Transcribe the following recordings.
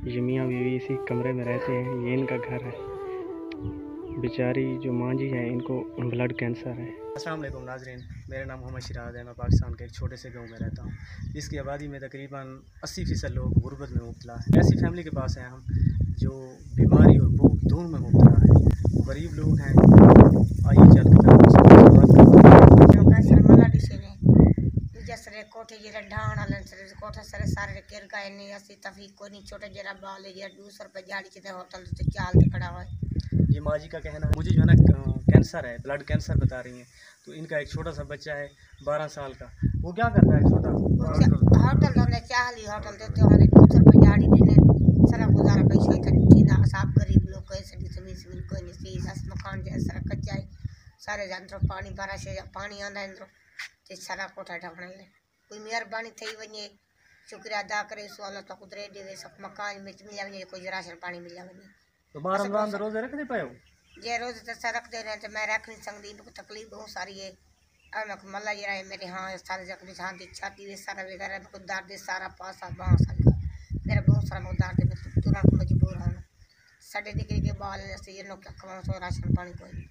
ये मियाँ बीवी इसी कमरे में रहते हैं, ये इनका घर है। बेचारी जो माँ जी हैं इनको ब्लड कैंसर है। अस्सलाम वालेकुम नाज़रीन, मेरा नाम मोहम्मद शिराज है। मैं पाकिस्तान के एक छोटे से गांव में रहता हूँ, जिसकी आबादी में तकरीबन 80% लोग गुर्बत में मुब्तला है। ऐसी फैमिली के पास हैं हम जो बीमारी और भूख दोनों में मुब्तला है। वो गरीब लोग हैं। आइए चल के जसरे कोठे जरा ढाण हलन सरे कोठा सरे सारे केर गाय नहीं असि तफी को नहीं छोटे जरा बाल है जरा 200 रुपये झाड़ी के होटल से चाल के खड़ा है। ये माँ जी का कहना है, मुझे जो है ना कैंसर है, ब्लड कैंसर बता रही हैं। तो इनका एक छोटा सा बच्चा है 12 साल का। वो क्या करता है छोटा होटल हमने चाह ली होटल देते हमारे 200 रुपये झाड़ी देने सारा गुजारा पैसा इकट्ठी ना सब गरीब लोग कैसे जमीन कोई नहीं सी दस मकान जैसे सारा कच्चा है। सारे अंदर पानी बारा से पानी आंदा अंदर ते सारा कोठा ढकने ले कोई मेहरबानी थी वने शुक्रिया अदा करे सो अल्लाह तो कुदरे देवे सब मकान में मिला वने कोई राशन पानी मिला वने। तो 12 रमजान रोजे रख दे पाए हो? जे रोज तो रख दे रहे तो मैं रख नहीं सकती, मेरे को तकलीफ बहुत सारी है। और मैं मल्ला जरा है मेरे हाँ सारे जख्मी छाती छाती वे सारा वगैरह मेरे को दर्द सारा पासा बाँ सारा मेरा बहुत सारा मेरे दर्द है। तुरंत मजबूर हूँ साढ़े निकल के बाल से ये लोग क्या खवा सो राशन पानी कोई नहीं।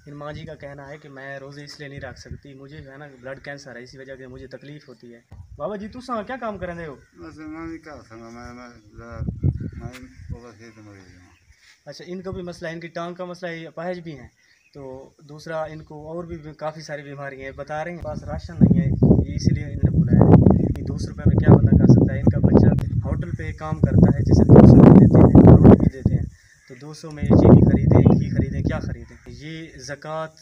इन माँ जी का कहना है कि मैं रोज़े इसलिए नहीं रख सकती, मुझे जो है ना ब्लड कैंसर है, इसी वजह से मुझे तकलीफ होती है। बाबा जी तू सा क्या काम करेंगे हो? अच्छा, इनको भी मसला है, इनकी टांग का मसला है, अपाहिज भी हैं। तो दूसरा इनको और भी काफ़ी सारी बीमारियाँ हैं, बता रहे हैं पास राशन नहीं है, ये इसलिए इन्होंने बोला है कि 200 रुपये में क्या बंदा कर सकता है। इनका बच्चा होटल पे काम करता है, जैसे 200 रुपये देते हैं, रोटी भी देते हैं, तो 200 में चीनी खरीदें, घी खरीदें, क्या खरीदें? ये ज़कात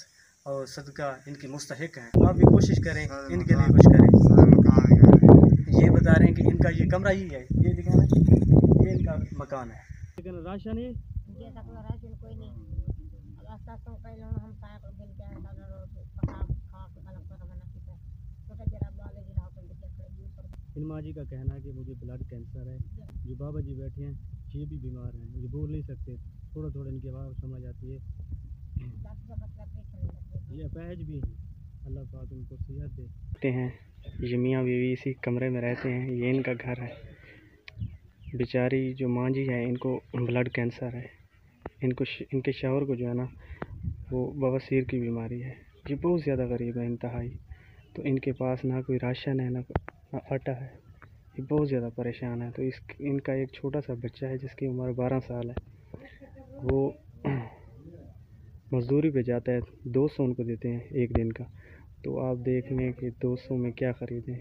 और सदका इनकी मुस्तहिक हैं। आप भी कोशिश करें, इनके लिए कुछ करें। ये बता रहे हैं कि इनका ये कमरा ही है, ये दिखाना, ये इनका मकान है, लेकिन राशन ही ये तक राशन कोई नहीं। अब आस्ता तो पहले हम पाए को बिल के दादा पका खा के अलग कर बना के छोटा जरा बाल गिरा होटल के खड़े। इन माँ जी का कहना है कि मुझे ब्लड कैंसर है। जो बाबा जी बैठे हैं ये भी बीमार हैं, ये बोल नहीं सकते, थोड़ा थोड़ा इनकी आवाज़ समझ आती है। ये अपाहिज भी हैं, अल्लाह पाक इनको सेहत देते हैं। ये मियाँ बीवी इसी कमरे में रहते हैं, ये इनका घर है। बेचारी जो माँ जी हैं इनको ब्लड कैंसर है। इनके शौहर को जो है ना वो बवासीर की बीमारी है। ये बहुत ज़्यादा गरीब है इंतहाई। तो इनके पास ना कोई राशन है ना आटा है, ये बहुत ज़्यादा परेशान है। तो इनका एक छोटा सा बच्चा है जिसकी उम्र 12 साल है। वो मज़दूरी पे जाता है, 200 उनको देते हैं एक दिन का। तो आप देख लें कि 200 में क्या ख़रीदें।